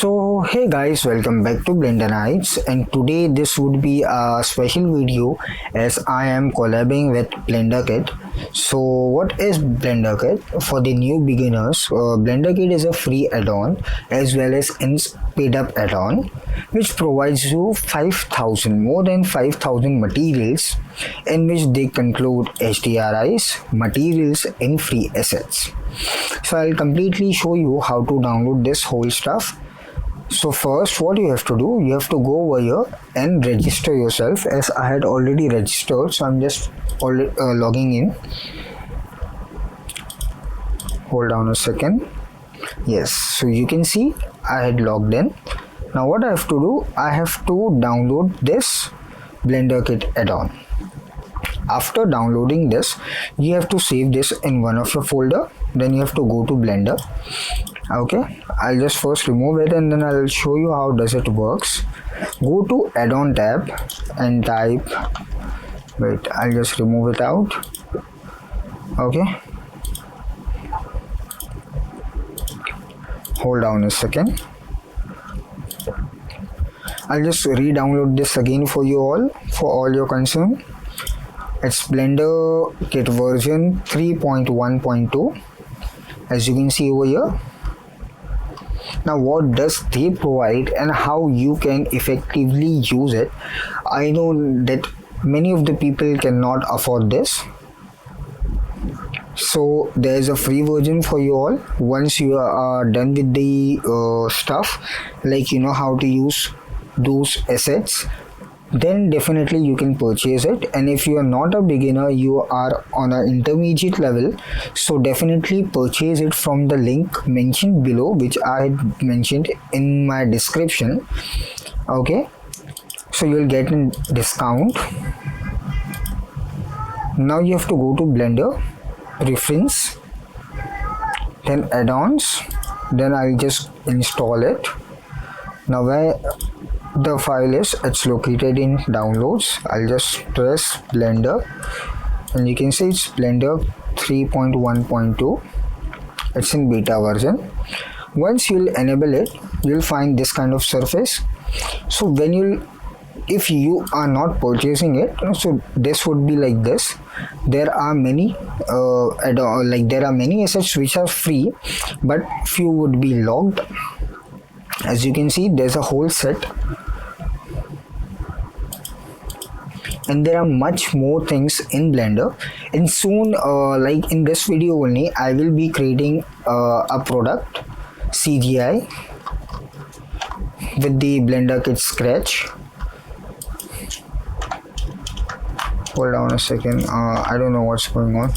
So hey guys, welcome back to Blender Nights, and today this would be a special video as I am collabing with BlenderKit. So what is BlenderKit? For the new beginners, BlenderKit is a free add-on as well as an speed up add-on which provides you more than 5,000 materials in which they conclude HDRIs, materials and free assets. So I'll completely show you how to download this whole stuff. So first what you have to do, you have to go over here and register yourself, as I had already registered, so I'm just logging in. Hold on a second. Yes, so you can see I had logged in. Now what I have to do, I have to download this BlenderKit add-on. After downloading this, you have to save this in one of your folder. Then you have to go to Blender. Okay, I'll just first remove it and then I'll show you how does it works. Go to add-on tab and type, wait, I'll just remove it out. Okay, hold on a second. I'll just re-download this again for you all, for all your concern. It's BlenderKit version 3.1.2, as you can see over here. Now what does they provide and how you can effectively use it? I know that many of the people cannot afford this, so there is a free version for you all. Once you are done with the stuff, like you know how to use those assets, then definitely you can purchase it. And if you are not a beginner, you are on an intermediate level, so definitely purchase it from the link mentioned below, which I had mentioned in my description. Okay, so you'll get a discount. Now you have to go to Blender, Preference, then add-ons, then I'll just install it. Now where the file is, it's located in downloads. I'll just press Blender and you can see it's Blender 3.1.2. it's in beta version. Once you'll enable it, you'll find this kind of surface. So when if you are not purchasing it, so this would be like this. There are many there are many assets which are free, but few would be logged. As you can see, there's a whole set, and there are much more things in Blender. And soon, like in this video only, I will be creating a product CGI with the BlenderKit Scratch. Hold on a second, I don't know what's going on.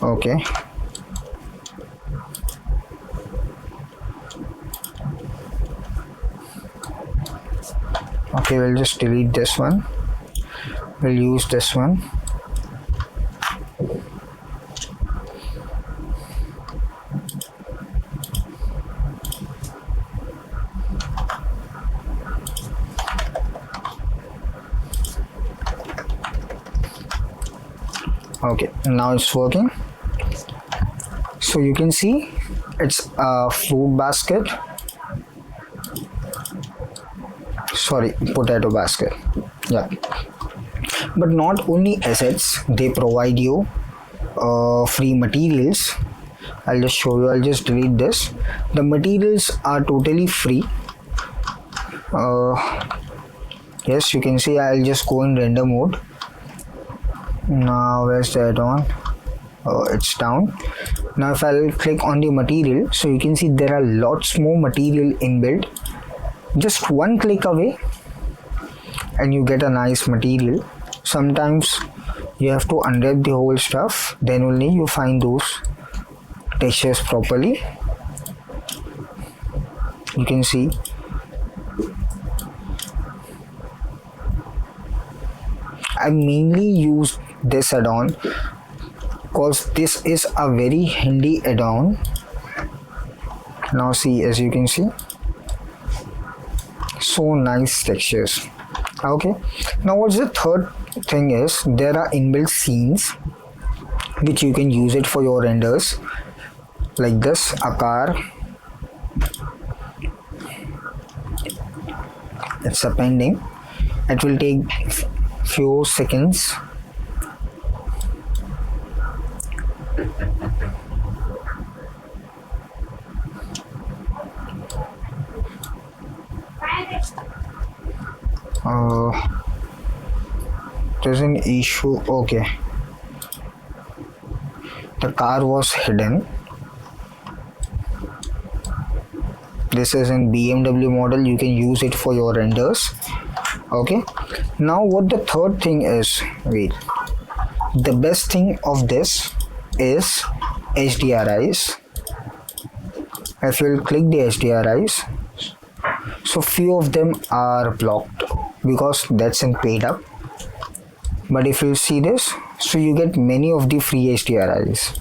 Okay, okay, we'll just delete this one. We'll use this one. Okay, now it's working. So you can see it's a fruit basket, sorry, potato basket. Yeah, but not only assets, they provide you free materials. I'll just show you. I'll just delete this. The materials are totally free. Yes, you can see. I'll just go in render mode. Now where's the add-on? It's down. Now if I'll click on the material, so you can see there are lots more material inbuilt. Just one click away and you get a nice material. Sometimes you have to unwrap the whole stuff, then only you find those textures properly. You can see I mainly use this add-on because this is a very handy add-on. Now see, as you can see, so nice textures. Okay, now what's the third thing is, there are inbuilt scenes which you can use it for your renders, like this, a car, it's pending. It will take few seconds. There's an issue. Okay, the car was hidden. This is in BMW model, you can use it for your renders. Okay, now what the third thing is, wait, the best thing of this is HDRIs. If you'll click the HDRIs, so few of them are blocked because that's in paid up, but if you see this, so you get many of the free HDRIs.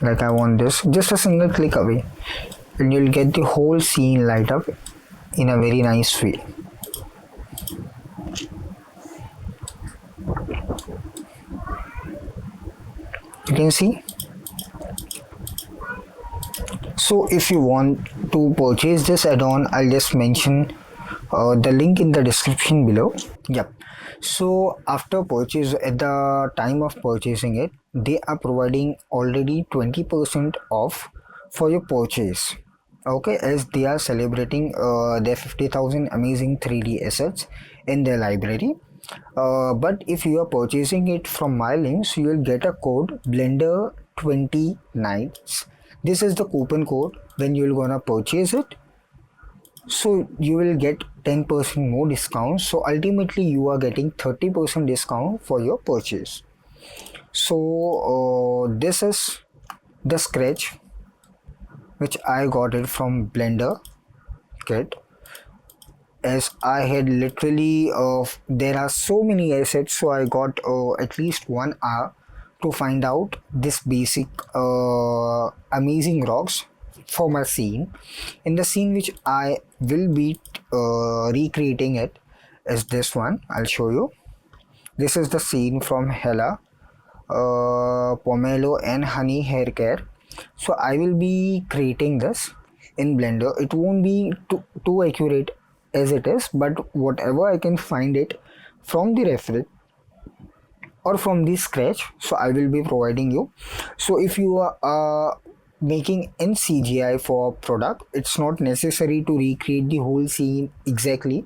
Like I want this, just a single click away and you'll get the whole scene light up in a very nice way. You can see. So if you want to purchase this add-on, I'll just mention the link in the description below. Yep. So after purchase, at the time of purchasing it, they are providing already 20% off for your purchase. Okay, as they are celebrating their 50,000 amazing 3D assets in their library. But if you are purchasing it from my links, you will get a code Blender29. This is the coupon code when you're gonna purchase it. So you will get 10% more discount. So ultimately you are getting 30% discount for your purchase. So this is the scratch which I got it from Blender Kit. As I had literally there are so many assets, so I got at least 1 hour to find out this basic amazing rocks for my scene. In the scene which I will be recreating it is this one. I'll show you. This is the scene from Hella, Pomelo and Honey hair care. So I will be creating this in Blender. It won't be too accurate as it is, but whatever I can find it from the reference or from the scratch, so I will be providing you. So if you are making in CGI for product, it's not necessary to recreate the whole scene exactly.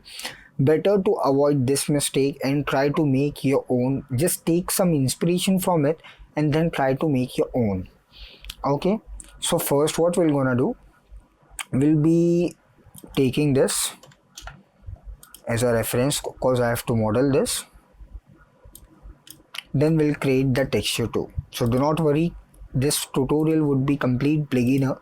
Better to avoid this mistake and try to make your own. Just take some inspiration from it and then try to make your own. Okay, so first what we're gonna do, we'll be taking this as a reference because I have to model this. Then we'll create the texture too. So do not worry, this tutorial would be complete beginner